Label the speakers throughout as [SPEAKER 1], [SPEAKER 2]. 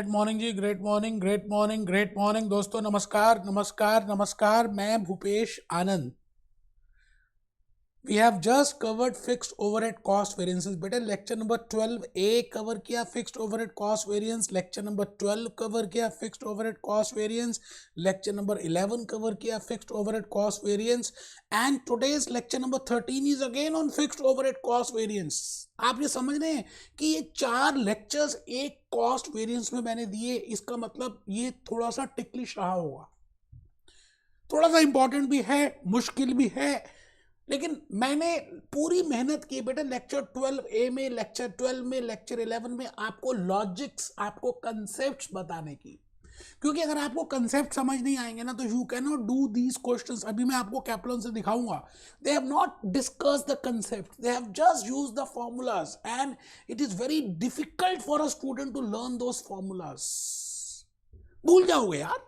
[SPEAKER 1] Great morning जी, great morning, great morning, great morning दोस्तों। नमस्कार नमस्कार नमस्कार। मैं Bhupesh Anand. We have just covered fixed overhead cost variances. बेटे लेक्चर नंबर 12 ए कवर किया, fixed overhead cost variance. Lecture number 12 cover किया, fixed overhead cost variance. Lecture number 11 cover किया, fixed overhead cost variance. And today's lecture number 13 is again on fixed overhead cost variance. आप ये समझ रहे हैं कि ये 4 लेक्चर्स एक कॉस्ट वेरिएंस में मैंने दिए, इसका मतलब ये थोड़ा सा टिकलिश रहा होगा, थोड़ा सा इंपॉर्टेंट भी है, मुश्किल भी है, लेकिन मैंने पूरी मेहनत की बेटा। लेक्चर 12 ए में, लेक्चर 12 में, लेक्चर 11 में आपको लॉजिक्स, आपको कंसेप्ट्स बताने की, क्योंकि अगर आपको कंसेप्ट समझ नहीं आएंगे ना तो you can not do these questions. अभी मैं आपको कैप्लॉन से दिखाऊंगा। They have not discuss the concept, they have just use the formulas and it is very difficult for a student to learn those formulas. भूल जाओगे यार।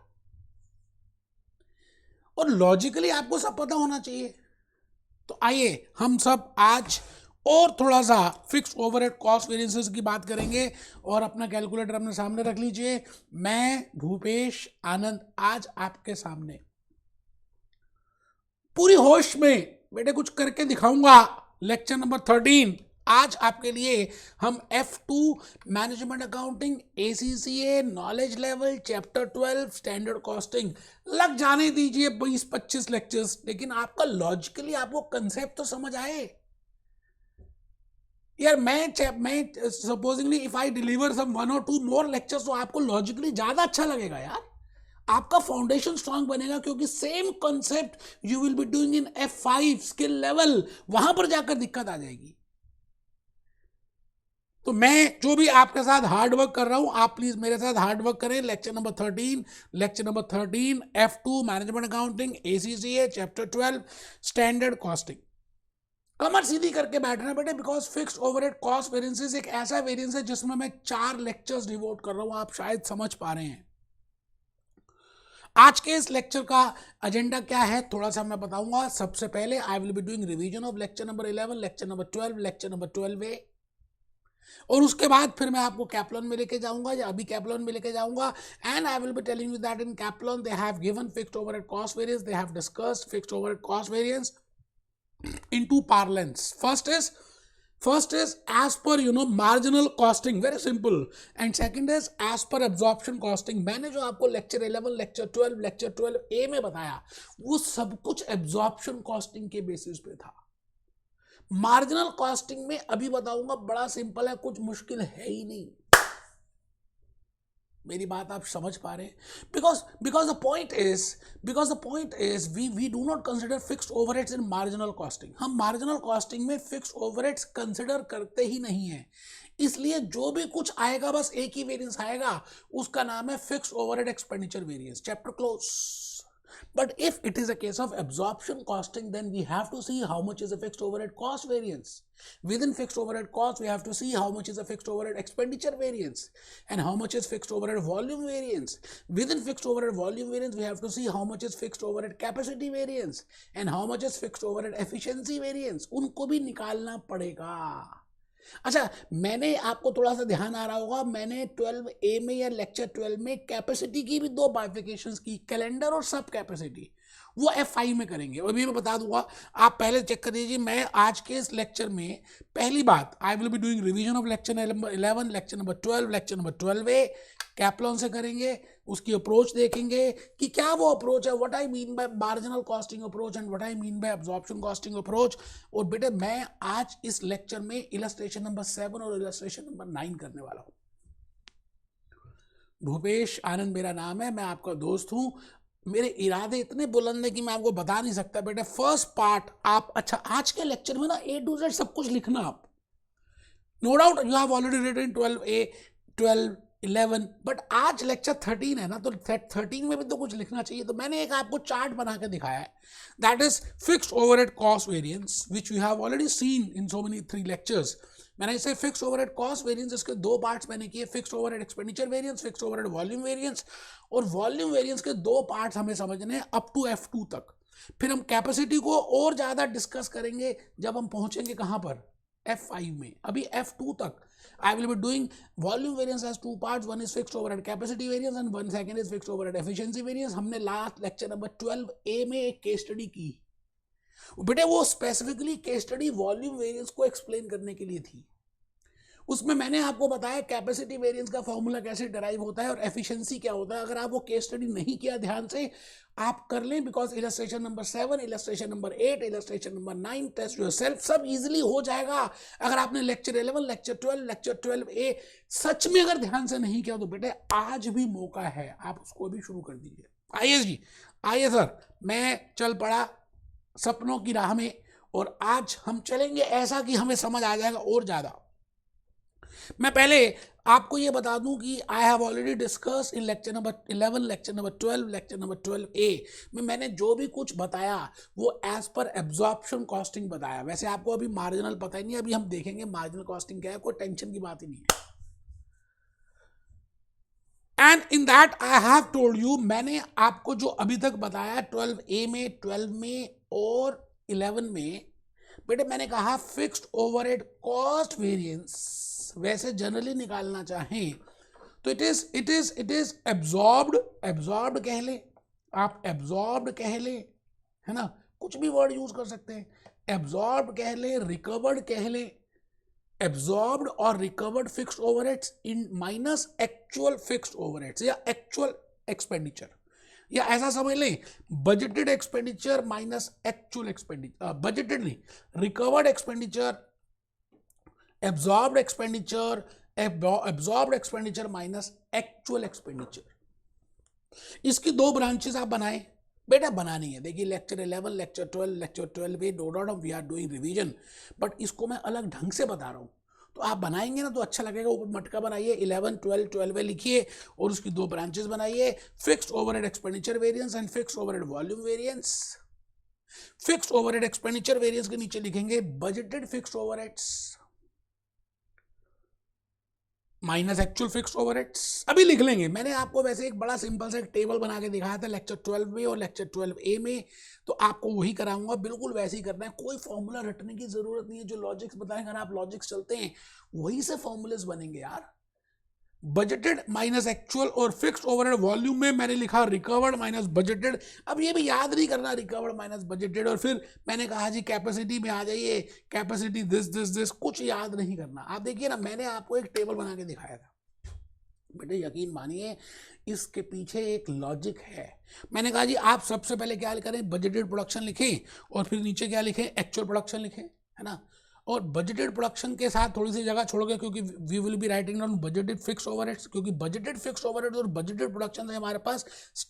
[SPEAKER 1] और logically आपको सब पता होना चाहिए। तो आइए हम सब आज और थोड़ा सा फिक्स्ड ओवरहेड कॉस्ट वेरिएंसेस की बात करेंगे। और अपना कैलकुलेटर अपने सामने रख लीजिए। मैं भूपेश आनंद आज आपके सामने पूरी होश में बेटे कुछ करके दिखाऊंगा। लेक्चर नंबर 13 आज आपके लिए हम F2 management accounting, ACCA, knowledge level, chapter 12 standard costing लग जाने दीजिए 20-25 लेक्चर्स, लेकिन आपका लॉजिकली आपको कंसेप्ट तो समझ आए यार। मैं supposingly if I deliver some 1 or 2 more lectures तो आपको लॉजिकली ज्यादा अच्छा लगेगा यार। आपका फाउंडेशन स्ट्रांग बनेगा, क्योंकि same concept you will be doing in F5 skill level, वहां पर जाकर दिक्कत आ जाएगी। तो मैं जो भी आपके साथ हार्ड वर्क कर रहा हूं, आप प्लीज मेरे साथ हार्ड वर्क करें। Lecture number 13 F2 management accounting, ACCA chapter 12 standard costing. कमर सीधी करके बैठना बेटे, because fixed overhead cost variances एक ऐसा वेरिएंस है जिसमें मैं 4 लेक्चर्स डिवोट कर रहा हूं। आप शायद समझ पा रहे हैं आज के इस लेक्चर का एजेंडा क्या है, थोड़ा सा मैं बताऊंगा। सबसे पहले आई will be doing revision of lecture number 11, lecture number 12, lecture number 12A, और उसके बाद फिर मैं आपको कैप्लॉन में लेके जाऊंगा, या अभी कैप्लॉन में लेके जाऊंगा। And I will be telling you that in Kaplan they have given fixed overhead cost variance, they have discussed fixed overhead cost variance in two parlance. First is as per marginal costing, very simple, and second is as per absorption costing. मैंने जो आपको lecture 11, lecture 12, lecture 12A में बताया वो सब कुछ absorption costing के basis पे था। मार्जिनल कॉस्टिंग में अभी बताऊंगा, बड़ा सिंपल है, कुछ मुश्किल है ही नहीं। मेरी बात आप समझ पा रहे हैं? Because the point is we do not consider fixed overheads in marginal costing. हम मार्जिनल कॉस्टिंग में फिक्स्ड ओवरहेड्स कंसिडर करते ही नहीं है, इसलिए जो भी कुछ आएगा बस एक ही वेरिएंस आएगा, उसका नाम है fixed overhead expenditure variance. Chapter close. But if it is a case of absorption costing, then we have to see how much is a fixed overhead cost variance. Within fixed overhead cost, we have to see how much is a fixed overhead expenditure variance and how much is fixed overhead volume variance. Within fixed overhead volume variance, we have to see how much is fixed overhead capacity variance and how much is fixed overhead efficiency variance. उनको भी निकालना पड़ेगा। अच्छा, मैंने आपको थोड़ा सा ध्यान आ रहा होगा, मैंने 12A में या लेक्चर 12 में कैपेसिटी की भी 2 बाइफिकेशंस की, कैलेंडर और सब कैपेसिटी, वो F5 में करेंगे। और भी मैं बता दूंगा, आप पहले चेक कर दीजिए। मैं आज के इस लेक्चर में पहली बात आई will be doing revision of lecture number 11, lecture number 12, lecture number 12A कैप्लॉन से करेंगे। उसकी अप्रोच देखेंगे कि क्या वो अप्रोच है, what I mean bye marginal costing approach and what I mean bye absorption costing approach. और बेटे मैं आज इस लेक्चर में इलस्ट्रेशन नंबर 7 और इलस्ट्रेशन नंबर 9 करने वाला हूं। भूपेश आनंद मेरा नाम है, मैं आपका दोस्त हूं। मेरे इरादे इतने बुलंद है कि मैं आपको बता नहीं सकता बेटे। फर्स्ट पार्ट आप, अच्छा आज के लेक्चर में ना A to Z सब कुछ लिखना आप, no doubt you have already written 12A, 12, 11, but आज लेक्चर 13 है ना, तो 13 में भी तो कुछ लिखना चाहिए। तो मैंने एक आपको चार्ट बना के दिखाया है, that is fixed overhead cost variance which you have already seen in so many 3 lectures. मैंने इसे फिक्स्ड ओवरहेड कॉस्ट वेरिएंस, इसके 2 पार्ट्स मैंने किए, fixed overhead expenditure variance, fixed overhead volume variance. और वॉल्यूम वेरिएंस के 2 पार्ट्स हमें समझने हैं अप टू F2 तक। फिर हम कैपेसिटी को और ज्यादा डिस्कस करेंगे जब हम पहुंचेंगे कहां पर, F5 में, अभी F2 तक I will be doing volume variance has two parts, one is fixed overhead capacity variance and one second is fixed overhead efficiency variance. हमने लास्ट लेक्चर नंबर 12A में एक केस स्टडी की बेटे, वो specifically case study volume variance को explain करने के लिए थी। उसमें मैंने आपको बताया कैपेसिटी वेरिएंस का फॉर्मूला कैसे डिराइव होता है और एफिशिएंसी क्या होता है। अगर आप वो केस स्टडी नहीं किया ध्यान से, आप कर लें, because illustration number 7, illustration number 8, illustration number 9, test yourself, सब इजीली हो जाएगा। अगर आपने लेक्चर 11, लेक्चर 12, लेक्चर 12A सच में अगर ध्यान से नहीं किया तो बेटे आज भी मौका है, आप उसको भी शुरू कर दीजिए। आइए जी, आइए सर, मैं चल पड़ा सपनों की राह में और आज हम चलेंगे ऐसा कि हमें समझ आ जाएगा और ज़्यादा। मैं पहले आपको ये बता दूं कि I have already discuss in lecture number 11, lecture number 12, lecture number 12A में मैंने जो भी कुछ बताया वो एज पर एब्जॉर्प्शन कॉस्टिंग बताया। वैसे आपको अभी मार्जिनल पता ही नहीं, अभी हम देखेंगे मार्जिनल कॉस्टिंग क्या है, कोई टेंशन की बात ही नहीं है। And in that I have told you, मैंने आपको जो अभी तक बताया 12A में, 12 में और 11 में, बेटे मैंने कहा फिक्स्ड ओवरहेड कॉस्ट वेरिएंस वैसे जनरली निकालना चाहें तो इट इज एब्जॉर्ब्ड कह ले आप, एब्जॉर्ब्ड कह ले, है ना, कुछ भी वर्ड यूज कर सकते हैं, एब्जॉर्ब्ड कह ले, रिकवर्ड कह ले, एब्जॉर्ब्ड और recovered fixed overheads in minus actual fixed overheads या एक्चुअल एक्सपेंडिचर, या ऐसा समझ लें budgeted expenditure minus actual expenditure, budgeted नहीं, recovered expenditure, absorbed expenditure, absorbed expenditure minus actual expenditure. इसकी दो ब्रांचेस आप बनाएं, बेटा बनानी है। देखिए lecture 11, lecture 12, lecture 12A no doubt we are doing revision, but इसको मैं अलग ढंग से बता रहा हूँ, तो आप बनाएंगे ना तो अच्छा लगेगा। ऊपर मटका बनाइए, 11, 12, 12A लिखिए और उसकी दो ब्रांचेस बनाइए, fixed overhead expenditure variance and fixed overhead volume variance. Fixed overhead expenditure variance के नीचे लिखेंगे budgeted fixed overheads minus actual fixed overheads. अभी लिख लेंगे, मैंने आपको वैसे एक बड़ा सिंपल सा एक टेबल बना के दिखाया था लेक्चर 12 में और लेक्चर 12A में, तो आपको वही कराऊंगा, बिल्कुल वैसे ही करना है, कोई फॉर्मूला रटने की जरूरत नहीं है। जो लॉजिक्स बताएं, अगर आप लॉजिक्स चलते हैं वही से फॉर्मूलेस बनेंगे यार। बजटेड माइनस एक्चुअल और फिक्स्ड ओवरहेड वॉल्यूम में मैंने लिखा रिकवर्ड माइनस बजटेड। अब ये भी याद नहीं करना रिकवर्ड माइनस बजटेड, और फिर मैंने कहा जी कैपेसिटी में आ जाइए, कैपेसिटी दिस, कुछ याद नहीं करना। आप देखिए ना, मैंने आपको एक टेबल बना के दिखाया था बेटे, यकीन मानिए इसके पीछे एक लॉजिक है। मैंने कहा जी आप सबसे पहले क्या करें, बजटेड प्रोडक्शन लिखें और फिर नीचे क्या लिखें, एक्चुअल प्रोडक्शन लिखें, है ना। और बजटेड प्रोडक्शन के साथ थोड़ी सी जगह छोड़ के, क्योंकि we will be writing down budgeted fixed overheads, क्योंकि बजटेड फिक्स्ड ओवरहेड्स और बजटेड प्रोडक्शन से हमारे पास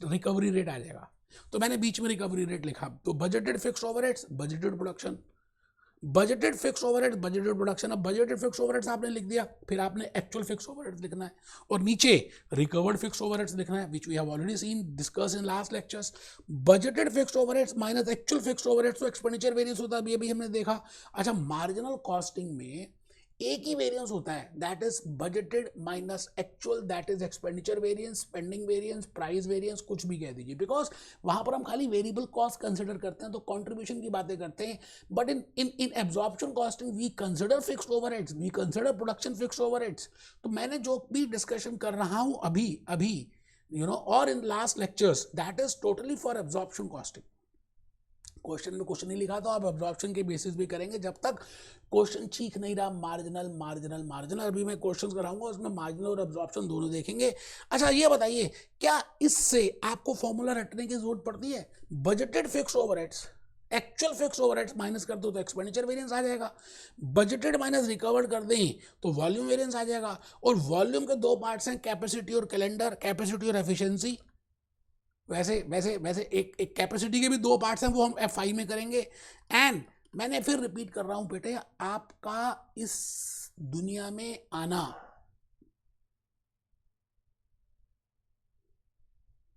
[SPEAKER 1] रिकवरी रेट आ जाएगा, तो मैंने बीच में रिकवरी रेट लिखा। तो budgeted fixed overheads, budgeted production, budgeted fixed overheads, budgeted production. अब बजटेड फिक्स्ड ओवरहेड्स आपने लिख दिया, फिर आपने एक्चुअल फिक्स्ड ओवरहेड्स लिखना है और नीचे रिकवर्ड फिक्स्ड ओवरहेड्स लिखना है, which we have already seen discuss in last lectures. Budgeted fixed overheads minus actual fixed overheads, तो एक्सपेंडिचर वेरिएंस होता है, ये भी हमने देखा। अच्छा, मार्जिनल कॉस्टिंग में एक ही वेरिएंस होता है, that is budgeted minus actual, that is expenditure variance, spending variance, price variance, कुछ भी कह दीजिए, बिकॉज वहां पर हम खाली वेरिएबल कॉस्ट कंसिडर करते हैं, तो कंट्रीब्यूशन की बातें करते हैं। But in absorption costing we consider fixed overheads, we consider production fixed overheads. तो मैंने जो भी डिस्कशन कर रहा हूं अभी यू नो और इन last lectures, that is totally for absorption costing. Question में कुछ नहीं लिखा तो आप एब्जॉर्प्शन के बेसिस भी करेंगे, जब तक क्वेश्चन सीख नहीं रहा मार्जिनल मार्जिनल मार्जिनल। अभी मैं क्वेश्चन कराऊंगा उसमें मार्जिनल और एब्जॉर्प्शन दोनों देखेंगे। अच्छा ये बताइए, क्या इससे आपको फॉर्मूला रटने की जरूरत पड़ती है? Budgeted fixed overheads, actual fixed overheads minus कर दो तो एक्सपेंडिचर वेरिएंस आ जाएगा, बजटेड माइनस रिकवर्ड कर दें तो वॉल्यूम वेरिएंस आ जाएगा। और वॉल्यूम के दो पार्ट्स हैं, कैपेसिटी और कैलेंडर, कैपेसिटी और एफिशिएंसी। वैसे वैसे वैसे एक कैपेसिटी के भी दो पार्ट्स हैं, वो हम F5 में करेंगे। एंड मैंने फिर रिपीट कर रहा हूं बेटे, आपका इस दुनिया में आना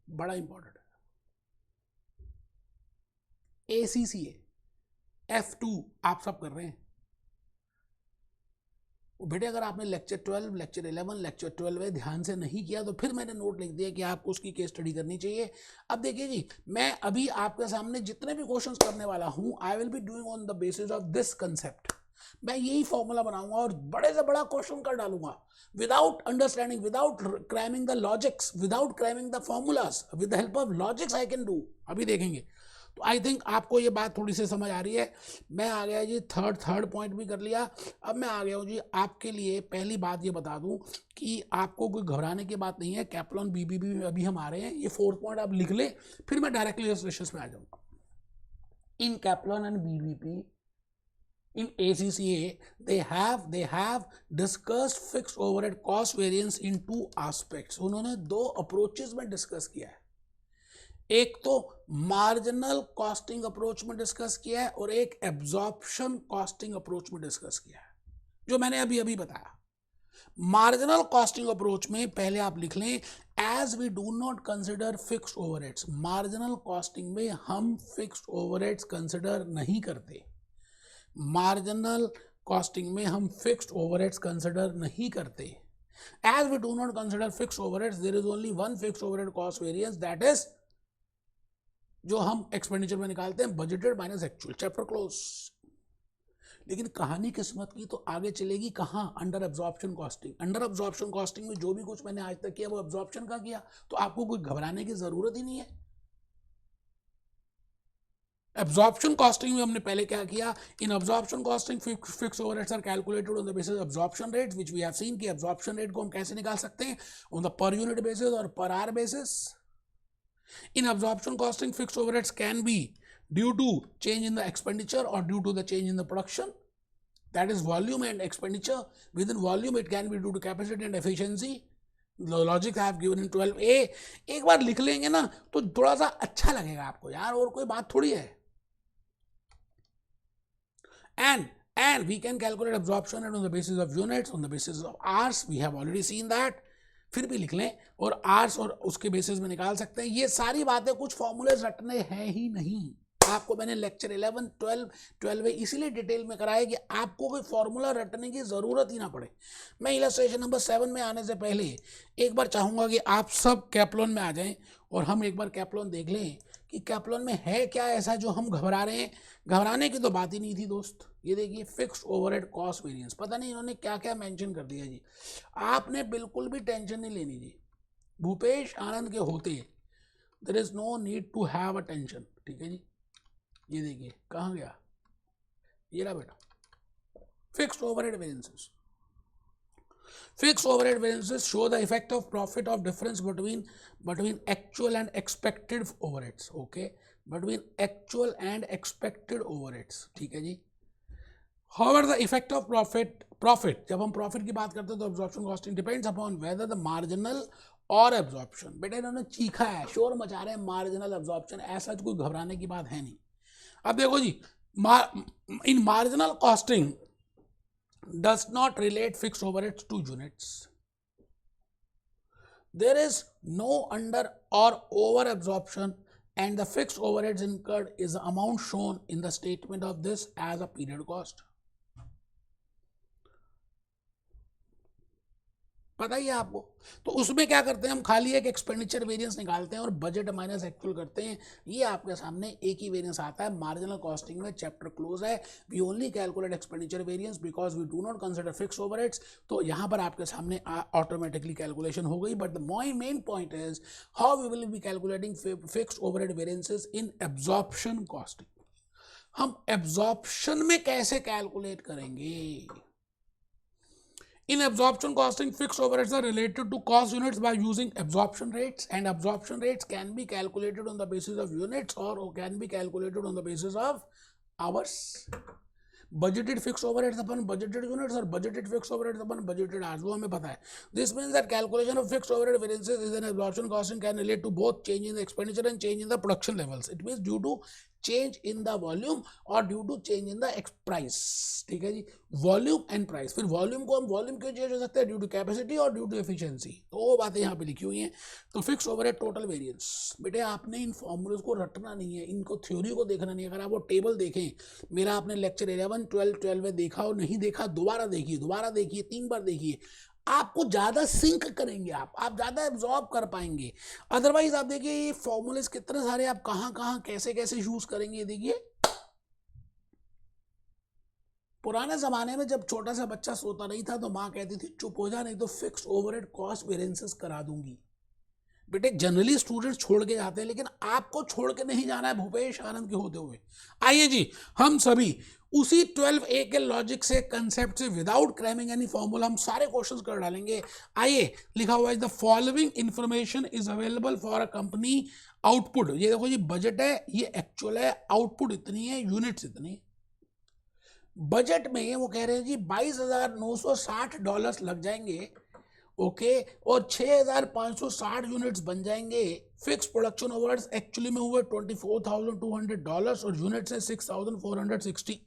[SPEAKER 1] बड़ा इंपॉर्टेंट है। ACCA F2 आप सब कर रहे हैं बेटे। अगर आपने लेक्चर 12, लेक्चर 11, लेक्चर 12 ध्यान से नहीं किया तो फिर मैंने नोट लिख दिया कि आपको उसकी केस स्टडी करनी चाहिए। अब देखिए जी, मैं अभी आपके सामने जितने भी क्वेश्चंस करने वाला हूं, आई will be doing on the basis of this concept. मैं यही फॉर्मूला बनाऊंगा और बड़े से बड़ा क्वेश्चन कर डालूंगा without understanding, without cramming the logics, without cramming the formulas, with the help of logics I can do. अभी देखेंगे। तो आई थिंक आपको ये बात थोड़ी सी समझ आ रही है। मैं आ गया जी थर्ड पॉइंट भी कर लिया। अब मैं आ गया हूँ जी आपके लिए पहली बात ये बता दूं कि आपको कोई घबराने की बात नहीं है। कैप्लॉन बीबीबी अभी हम आ रहे हैं, ये 4th पॉइंट आप लिख ले, फिर मैं डायरेक्टली इलस्ट्रेशंस पे आ जाऊंगा। In Kaplan and BBP in ACCA they have discussed fixed overhead cost variance in two aspects। उन्होंने दो अप्रोचेस में डिस्कस किया है, एक तो मार्जिनल कॉस्टिंग अप्रोच में डिस्कस किया है और एक एब्जॉर्प्शन कॉस्टिंग अप्रोच में डिस्कस किया है, जो मैंने अभी अभी बताया। मार्जिनल कॉस्टिंग अप्रोच में पहले आप लिख लें as we do not consider fixed overheads. Marginal costing में हम फिक्स्ड ओवरहेड्स कंसिडर नहीं करते। मार्जिनल कॉस्टिंग में हम फिक्स्ड ओवरहेड्स कंसिडर नहीं करते। As we do not consider fixed overheads there is only one fixed overhead cost variance, that is जो हम एक्सपेंडिचर में निकालते हैं budgeted minus actual, chapter close. लेकिन कहानी किस्मत की तो आगे चलेगी कहाँ? Under absorption costing. Under absorption costing में जो भी कुछ मैंने आज तक किया वो एब्जॉर्प्शन का किया, तो आपको कोई घबराने की जरूरत ही नहीं है। एब्जॉर्प्शन कॉस्टिंग में हमने पहले क्या किया? In absorption costing fixed overheads are calculated on the basis absorption rates, which we have seen कि एब्जॉर्प्शन रेट को हम कैसे निकाल सकते हैं? On the per unit basis और per hour basis. In absorption costing, fixed overheads can be due to change in the expenditure or due to the change in the production. That is volume and expenditure. Within volume, it can be due to capacity and efficiency. The logic I have given in 12A. एक बार लिख लेंगे ना तो थोड़ा सा अच्छा लगेगा आपको यार, और कोई बात थोड़ी है। And we can calculate absorption rate on the basis of units, on the basis of hours. We have already seen that. फिर भी लिख लें और आर्स और उसके बेसिस में निकाल सकते हैं। ये सारी बातें कुछ फॉर्मूले रटने हैं ही नहीं। आपको मैंने लेक्चर 11, 12 इसीलिए डिटेल में कराया कि आपको कोई फॉर्मूला रटने की जरूरत ही ना पड़े। मैं इलस्ट्रेशन नंबर 7 में आने से पहले एक बार चाहूंगा कि आप सब कैप्लॉन में आ जाएं और हम एक बार कैप्लॉन देख लें कि कैप्लॉन में है क्या ऐसा जो हम घबरा रहे हैं। घबराने की तो बात ही नहीं थी दोस्त। ये देखिए फिक्स्ड ओवरहेड कॉस्ट वेरिएंस, पता नहीं इन्होंने क्या क्या मेंशन कर दिया जी। आपने बिल्कुल भी टेंशन नहीं लेनी जी। भूपेश आनंद के होते there is no need to have a tension, ठीक है जी। ये देखिए कहाँ गया, ये रहा बेटा, fixed overhead variances. Fixed overhead variances show the effect of profit of difference between actual and expected overheads, okay, between actual and expected overheads, ठीक है जी। However, the effect of profit जब हम profit की बात करते हैं तो absorption costing depends upon whether the marginal और absorption, बेटा इन्होंने चीखा है, शोर मचा रहे हैं marginal absorption, ऐसा कोई घबराने की बात है नहीं। अब देखो जी, in marginal costing does not relate fixed overheads to units. There is no under or over absorption, and the fixed overheads incurred is the amount shown in the statement of this as a period cost. पता ही है आपको। तो उसमें क्या करते हैं हम, खाली एक एक्सपेंडिचर वेरिएंस निकालते हैं और बजट माइनस एक्चुअल करते हैं। ये आपके सामने एक ही वेरिएंस आता है। मार्जिनल कॉस्टिंग में चैप्टर क्लोज है। We only calculate expenditure variance because we do not consider fixed overheads. तो यहाँ पर आपके सामने ऑटोमेटिकली कैलकुलेशन हो गई। But the main point is how we will be calculating fixed overhead variances in absorption costing. हम absorption में कैसे कैलकुलेट करेंगे? In absorption costing, fixed overheads are related to cost units by using absorption rates, and absorption rates can be calculated on the basis of units or can be calculated on the basis of hours. Budgeted fixed overheads upon budgeted units or budgeted fixed overheads upon budgeted hours, वो हमें पता है। This means that calculation of fixed overhead variances is an absorption costing can relate to both change in the expenditure and change in the production levels. It means due to change in the volume or due to change in the price, ठीक है जी। Volume and price, फिर volume को हम volume क्यों change हो सकते हैं? Due to capacity और ड्यू टू एफिशिएंसी। तो वो बातें यहाँ पे लिखी हुई हैं। तो फिक्स ओवरहेड टोटल वेरिएंस, बेटे आपने इन फॉर्मूलेस को रटना नहीं है, इनको थ्योरी को देखना नहीं है। अगर आप वो टेबल देखें, मेरा आपने लेक्चर 11, 12 में देखा और नहीं देखा, दोबारा देखिए 3 बार देखिए, आपको ज्यादा सिंक करेंगे, आप ज्यादा एब्जॉर्ब कर पाएंगे। अदरवाइज आप देखिए ये फॉर्मूलेस कितने सारे आप कहाँ कैसे यूज करेंगे, देखिए पुराने ज़माने में जब छोटा सा बच्चा सोता नहीं था तो माँ कहती थी चुप हो जा नहीं तो फिक्स्ड ओवरहेड कॉस्ट वेरिएंसेस करा दूंगी। बेटे जनरली स्टूडेंट्स छोड़ के जाते हैं, लेकिन आपको छोड़ के नहीं जाना है भूपेश आनंद के होते हुए। आइए जी, हम सभी उसी 12A के लॉजिक से, कंसेप्ट से, विदाउट क्रैमिंग एनी फॉर्मूला हम सारे क्वेश्चंस कर डालेंगे। आइए, लिखा हुआ है the following information is available for a company output. ये देखो जी, बजट है, ये एक्चुअल है, आउटपुट इतनी है, यूनिट्स इतनी। बजट में वो कह रहे हैं जी $22,960 लग जाएंगे, ओके, और 6,560 यूनिट्स बन जाएंगे। फिक्स प्रोडक्शन ओवरहेड्स एक्चुअली में हुए $24,200 और यूनिट्स है 6,460।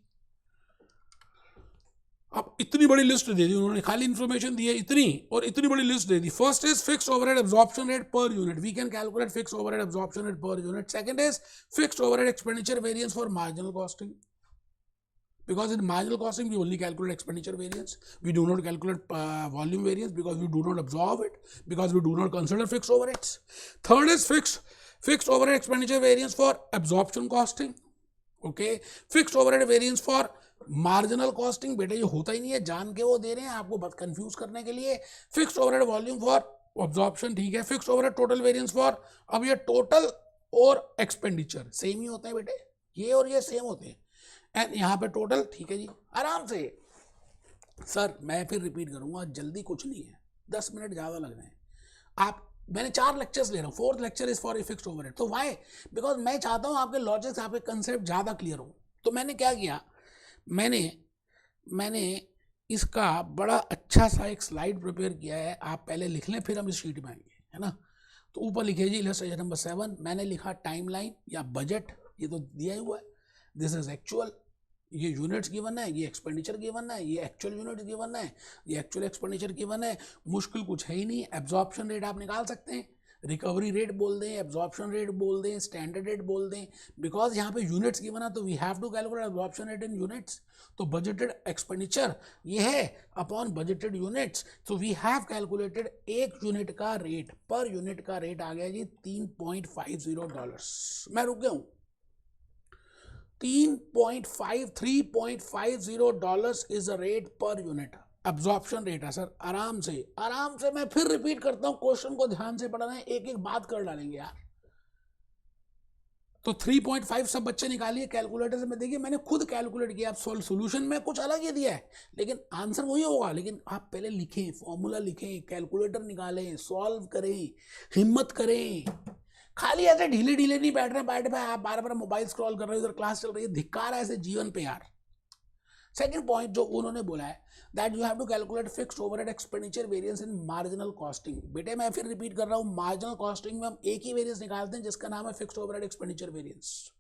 [SPEAKER 1] अब इतनी बड़ी लिस्ट दे दी उन्होंने, खाली इंफॉर्मेशन दी है इतनी और इतनी बड़ी लिस्ट दे दी। First is fixed overhead absorption rate per unit, we can calculate fixed overhead absorption rate per unit. Second is fixed overhead expenditure variance for marginal costing, because in marginal costing we only calculate expenditure variance, we do not calculate volume variance because we do not absorb it, because we do not consider fixed overheads. Third is fixed overhead expenditure variance for absorption costing, okay, fixed overhead variance for marginal costing, बेटे ये होता ही नहीं है, जान के वो दे रहे हैं आपको बस कंफ्यूज करने के लिए। Fixed overhead volume for absorption, ठीक है। Fixed overhead total variance for, अब ये टोटल और एक्सपेंडिचर सेम ही होते हैं बेटे, ये और ये सेम होते हैं, एंड यहाँ पे टोटल, ठीक है जी, आराम से। सर मैं फिर रिपीट करूंगा, जल्दी कुछ नहीं है, 10 मिनट ज़्यादा लग रहे हैं। आप, मैंने 4 लेक्चर्स ले रहा हूँ, 4th lecture is for fixed overhead. तो वाई, बिकॉज मैं चाहता हूँ आपके लॉजिक्स, आपके कंसेप्ट ज़्यादा क्लियर हो। तो मैंने क्या किया, मैंने इसका बड़ा अच्छा सा एक स्लाइड प्रिपेयर किया है, आप पहले लिख लें फिर हम इस शीट में आएंगे, है ना। तो ऊपर लिखिए जी इलस्ट्रेशन नंबर 7, मैंने लिखा टाइमलाइन या बजट, ये तो दिया ही हुआ है, दिस इज एक्चुअल, ये यूनिट्स गिवन है, ये एक्सपेंडिचर गिवन है, ये एक्चुअल यूनिट्स गिवन है, ये एक्चुअल एक्सपेंडिचर गिवन है। मुश्किल कुछ है ही नहीं। एब्जॉर्प्शन रेट आप निकाल सकते हैं, रिकवरी रेट बोल दें, एब्जॉर्प्शन रेट बोल दें, स्टैंडर्ड रेट बोल दें, बिकॉज यहाँ पे यूनिट्स गिवन है तो we have to calculate absorption rate in units. तो बजटेड एक्सपेंडिचर ये है अपॉन बजटेड यूनिट्स, तो वी हैव कैलकुलेटेड एक यूनिट का रेट, पर यूनिट का रेट आ गया जी $3.50। मैं रुक गया हूँ, $3.50 is a rate per unit, absorption rate है सर। आराम से मैं फिर रिपीट करता हूं, क्वेश्चन को ध्यान से पढ़ना है, एक एक बात कर डालेंगे यार। तो 3.5 सब बच्चे निकालिए कैलकुलेटर से, मैं देखिए मैंने खुद कैलकुलेट किया, आप सोल्यूशन में कुछ अलग ही दिया है लेकिन आंसर वही होगा। लेकिन आप पहले लिखें, फॉर्मूला लिखें, कैलकुलेटर निकालें, सॉल्व करें, हिम्मत करें। खाली ऐसे ढीले ढीले नहीं बैठ रहे आप बार बार मोबाइल स्क्रॉल कर रहे हो, इधर क्लास चल रही है, धिक्कार है ऐसे जीवन पे यार। सेकंड पॉइंट जो उन्होंने बोला है, that you have to calculate fixed overhead expenditure variance in marginal costing. बेटे मैं फिर रिपीट कर रहा हूं, मार्जिनल कॉस्टिंग में हम एक ही वेरिएंस निकालते हैं जिसका नाम है fixed overhead expenditure variance.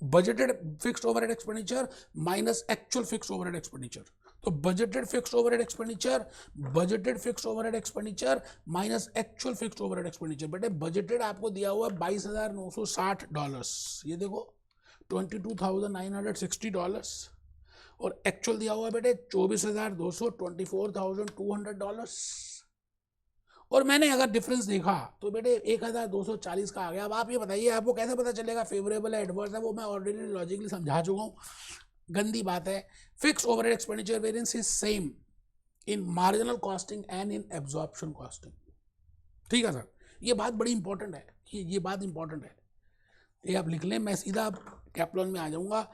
[SPEAKER 1] Budgeted fixed overhead expenditure minus actual fixed overhead expenditure. तो budgeted fixed overhead expenditure minus actual fixed overhead expenditure. बेटे बजटेड आपको दिया हुआ $22,960, ये देखो $22,960, और एक्चुअल दिया हुआ बेटे $24,200, $24,200। और मैंने अगर डिफरेंस देखा तो बेटे 1,240 का आ गया। अब आप ये बताइए आपको कैसे पता चलेगा फेवरेबल है एडवर्स है, वो मैं ऑलरेडी लॉजिकली समझा चुका हूँ, गंदी बात है। Fix overhead expenditure variance is same in marginal costing and in absorption costing, ठीक है सर। ये बात बड़ी इंपॉर्टेंट है, ये बात इंपॉर्टेंट है, ये आप लिख लें। मैं सीधा कैप्लॉन में आ जाऊंगा।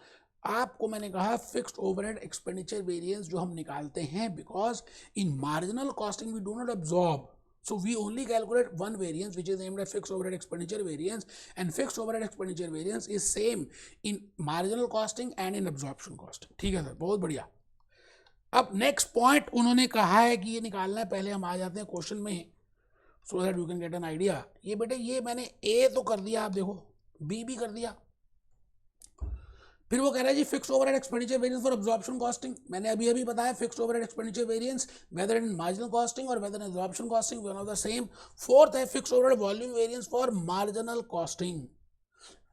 [SPEAKER 1] आपको मैंने कहा फिक्स्ड ओवरहेड एक्सपेंडिचर वेरिएंस जो हम निकालते हैं, because in marginal costing we do not absorb, so we only calculate one variance which is named as fixed overhead expenditure variance, and fixed overhead expenditure variance is same in marginal costing and in absorption costing, ठीक है sir, बहुत बढ़िया। अब next point उन्होंने कहा है कि ये निकालना है, पहले हम आ जाते हैं क्वेश्चन में so that you can get an idea। ये बेटे ये मैंने ए तो कर दिया, आप देखो बी भी कर दिया, फिर वो कह रहा है जी fixed overhead expenditure variance for absorption costing. मैंने अभी बताया fixed overhead expenditure variance whether in marginal costing और whether in absorption costing, one of the same. Fourth है fixed overhead volume variance for marginal costing,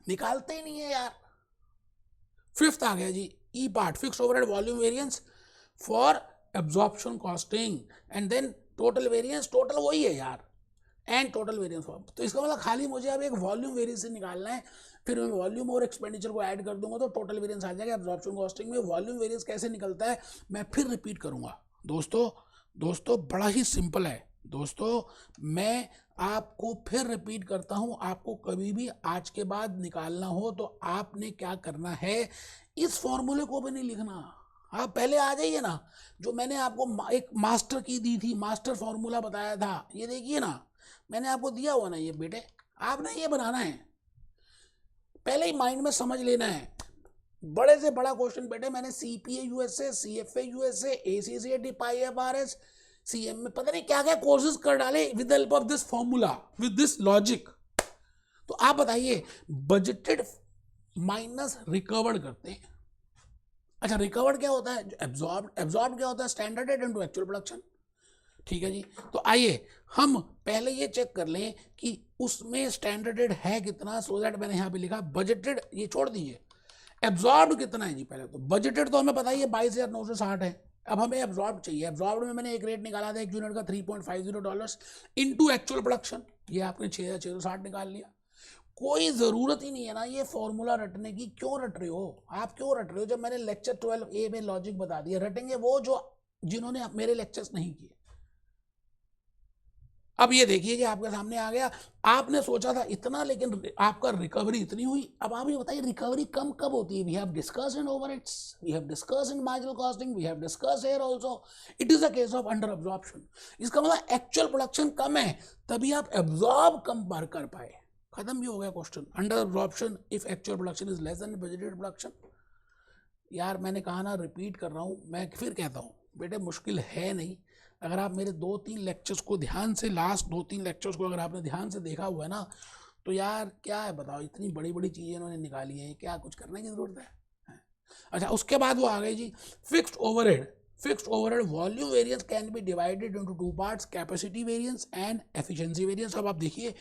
[SPEAKER 1] निकालते ही नहीं है यार। फिफ्थ आ गया जी E part, fixed overhead volume variance for absorption costing, and then total variance, total वही है यार, एंड टोटल वेरिएंस फॉर्म। तो इसका मतलब खाली मुझे अब एक वॉल्यूम वेरिएंस निकालना है, फिर मैं वॉल्यूम और एक्सपेंडिचर को ऐड कर दूंगा तो टोटल वेरिएंस आ जाएगा। एब्जॉर्प्शन कॉस्टिंग में वॉल्यूम वेरिएंस कैसे निकलता है मैं फिर रिपीट करूंगा दोस्तों बड़ा ही सिंपल है दोस्तों, मैं आपको फिर रिपीट करता हूं। आपको कभी भी आज के बाद निकालना हो तो आपने क्या करना है, इस फॉर्मूले को भी नहीं लिखना, आप पहले आ जाइए ना, जो मैंने आपको एक मास्टर की दी थी, मास्टर फॉर्मूला बताया था, ये देखिए ना, मैंने आपको दिया हुआ ना ये बेटे, आपने ये बनाना है, पहले ही माइंड में समझ लेना है। बड़े से बड़ा क्वेश्चन बेटे मैंने सीपीए यूएसए, सीएफए यूएसए, एसीसीएटी, पाईएफआरएस, सीएम में पता नहीं क्या क्या कोर्सेज कर डाले with the help of this formula, with this logic. तो आप बताइए बजटेड माइनस रिकवर्ड करते हैं। अच्छा रिकवर्ड क्या होता है, एब्जॉर्ब क्या होता है, स्टैंडर्ड इनटू एक्चुअल प्रोडक्शन। ठीक है जी, तो आइए हम पहले ये चेक कर लें कि उसमें स्टैंडर्ड है कितना, सो दैट मैंने यहाँ पे लिखा बजटेड, ये छोड़ दीजिए, एब्जॉर्ब कितना है जी। पहले तो बजटेड तो हमें पता ही है 22,960 है, अब हमें एब्जॉर्ब चाहिए। एब्जॉर्ब में मैंने एक रेट निकाला था एक यूनिट का $3.50 इनटू एक्चुअल प्रोडक्शन, ये आपने 6,660 निकाल लिया। कोई ज़रूरत ही नहीं है ना ये फॉर्मूला रटने की, क्यों रट रहे हो आप, क्यों रट रहे हो, जब मैंने लेक्चर 12A में लॉजिक बता दिया। रटेंगे वो जो जिन्होंने मेरे लेक्चर्स नहीं किए। अब ये देखिए कि आपके सामने आ गया, आपने सोचा था इतना लेकिन आपका रिकवरी इतनी हुई। अब आप ये बताइए रिकवरी कम कब होती है, we have discussed in overheads, we have discussed in marginal costing, we have discussed here also, it is a case of under absorption. इसका मतलब एक्चुअल प्रोडक्शन कम है तभी आप एब्जॉर्ब कम बार कर पाए, खत्म भी हो गया question. Under absorption if actual production is less than budgeted production. यार मैंने कहा ना, रिपीट कर रहा हूँ, मैं फिर कहता हूँ बेटे मुश्किल है नहीं। अगर आप मेरे 2-3 लेक्चर्स को ध्यान से, लास्ट 2-3 लेक्चर्स को अगर आपने ध्यान से देखा हुआ है ना, तो यार क्या है बताओ, इतनी बड़ी बड़ी चीज़ें इन्होंने निकाली हैं, क्या कुछ करने की ज़रूरत है। अच्छा उसके बाद वो आ गई जी fixed overhead. Fixed overhead volume variance can be divided into 2 parts, capacity variance and efficiency variance. अब आप देखिए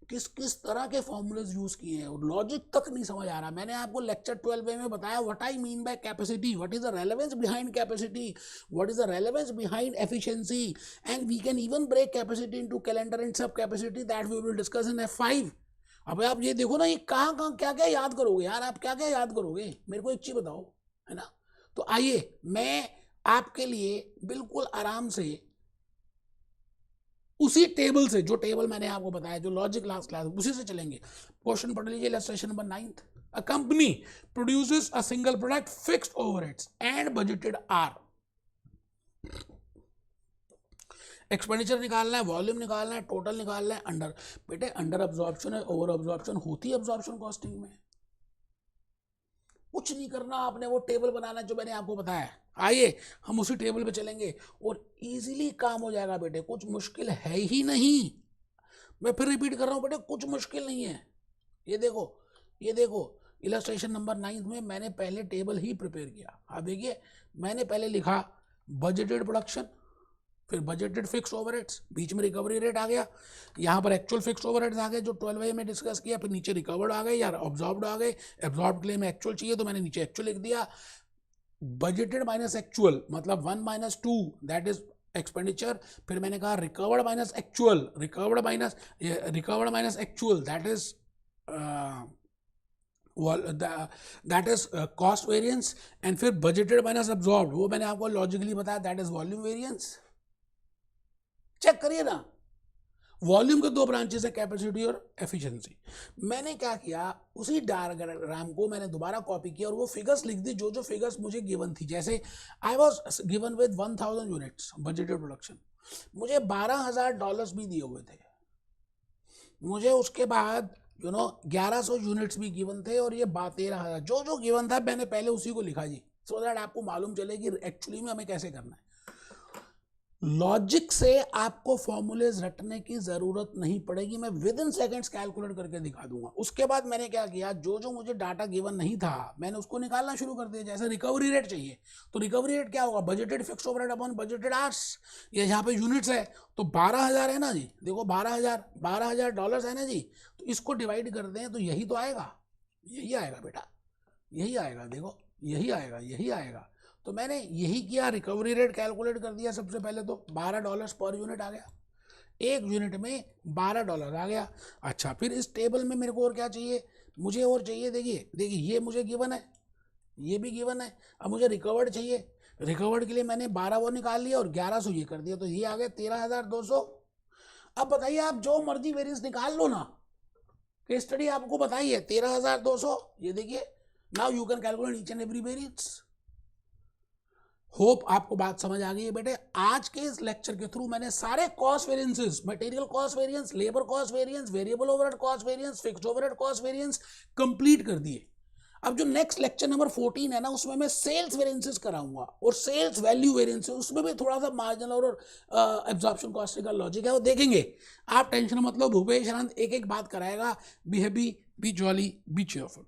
[SPEAKER 1] किस किस तरह के फॉर्मूलेज यूज किए हैं और लॉजिक तक नहीं समझ आ रहा। मैंने आपको लेक्चर 12 में बताया what I mean by capacity, what is the relevance behind capacity, what is the relevance behind efficiency, and we can even break capacity into calendar and sub capacity that we will discuss in F5। अब आप ये देखो ना, ये कहाँ कहाँ क्या क्या याद करोगे यार, आप क्या क्या याद करोगे, मेरे को एक चीज बताओ, है ना। तो आइए मैं आपके लिए बिल्कुल आराम से उसी टेबल से, जो टेबल मैंने आपको बताया, जो लॉजिक लास्ट क्लास, उसी से चलेंगे। क्वेश्चन पढ़ लीजिए, illustration number 9। A company produces a single product, fixed overheads and budgeted are. Expenditure निकालना है, वॉल्यूम निकालना है, टोटल निकालना है, अंडर। बेटे अंडर अब्जॉर्प्शन है, ओवर अब्जॉर्प्शन होती है अब्जॉर्प्शन कॉस्टिंग में। कुछ नहीं करना आपने, वो टेबल बनाना जो मैंने आपको बताया। आइए हम उसी टेबल पे चलेंगे और इजीली काम हो जाएगा बेटे, कुछ मुश्किल है ही नहीं। मैं फिर रिपीट कर रहा हूँ बेटे, कुछ मुश्किल नहीं है। ये देखो, ये देखो, इलस्ट्रेशन नंबर 9 में मैंने पहले टेबल ही प्रिपेयर किया। आप देखिए मैंने पहले लिखा बजटेड प्रोडक्शन, फिर बजटेड फिक्स ओवरहेड्स, बीच में रिकवरी रेट आ गया, यहाँ पर एक्चुअल फिक्स ओवरहेड्स आ गए जो 12A में डिस्कस किया, फिर नीचे रिकवर्ड आ गए यार, ऑब्जॉर्ब्ड आ गए। एब्जॉर्ब के लिए में एक्चुअल चाहिए तो मैंने नीचे एक्चुअल लिख दिया। बजटेड माइनस एक्चुअल मतलब 1 - 2 दैट इज एक्सपेंडिचर। फिर मैंने कहा recovered minus actual, recovered minus actual that is that is cost variance. And फिर बजटेड माइनस अब्जॉर्ब्ड, वो मैंने आपको लॉजिकली बताया, that is volume variance. Check करिए ना, वॉल्यूम के 2 ब्रांचेस है, कैपेसिटी और एफिशिएंसी। मैंने क्या किया, उसी डायग्राम को मैंने दोबारा कॉपी किया और वो फिगर्स लिख दी जो जो फिगर्स मुझे गिवन थी। जैसे I was given with 1000 units budgeted production, मुझे $12,000 भी दिए हुए थे, मुझे उसके बाद 1100 यूनिट्स भी गिवन थे, और ये 13,000 जो जो गिवन था मैंने पहले उसी को लिखा जी, सो दैट आपको मालूम चले कि एक्चुअली में हमें कैसे करना है। लॉजिक से आपको फॉर्मूलेज रटने की जरूरत नहीं पड़ेगी, मैं विद इन सेकेंड्स कैलकुलेट करके दिखा दूंगा। उसके बाद मैंने क्या किया, जो जो मुझे डाटा गिवन नहीं था मैंने उसको निकालना शुरू कर दिया। जैसे रिकवरी रेट चाहिए तो रिकवरी रेट क्या होगा, budgeted fixed overhead upon budgeted hours. ये यहाँ पे यूनिट्स है तो 12,000 है ना जी, देखो 12,000 डॉलर्स है ना जी, तो इसको डिवाइड कर दें तो यही तो आएगा, यही आएगा बेटा, यही आएगा, देखो यही आएगा, यही आएगा। तो मैंने यही किया, रिकवरी रेट कैलकुलेट कर दिया सबसे पहले, तो $12 पर यूनिट आ गया। एक यूनिट में $12 आ गया। अच्छा, फिर इस टेबल में मेरे को और क्या चाहिए, मुझे और चाहिए, देखिए देखिए ये मुझे गिवन है, ये भी गिवन है। अब मुझे रिकवर्ड चाहिए, रिकवर्ड के लिए मैंने 12 वो निकाल लिया और 1100 ये कर दिया, तो ये आ गया 13,200। अब बताइए, आप जो मर्जी वेरिएंस निकाल लो ना, केस स्टडी आपको बताइए 13,200, ये देखिए। Now you can calculate each and every variance. Hope आपको बात समझ आ गई है बेटे। आज के इस लेक्चर के थ्रू मैंने सारे cost variances, material cost variance, labour cost variance, variable overhead cost variance, fixed overhead cost variance complete कर दिए। अब जो नेक्स्ट लेक्चर नंबर 14 है ना, उसमें मैं सेल्स वेरिएंसेस कराऊंगा और सेल्स वैल्यू वेरिएंसेस, उसमें भी थोड़ा सा मार्जिनल और एब्जॉर्प्शन कॉस्टिंग का लॉजिक है, वो देखेंगे। आप टेंशन मत लो, भूपेश आनंद एक एक बात कराएगा। Be happy, B jolly, B cheerful.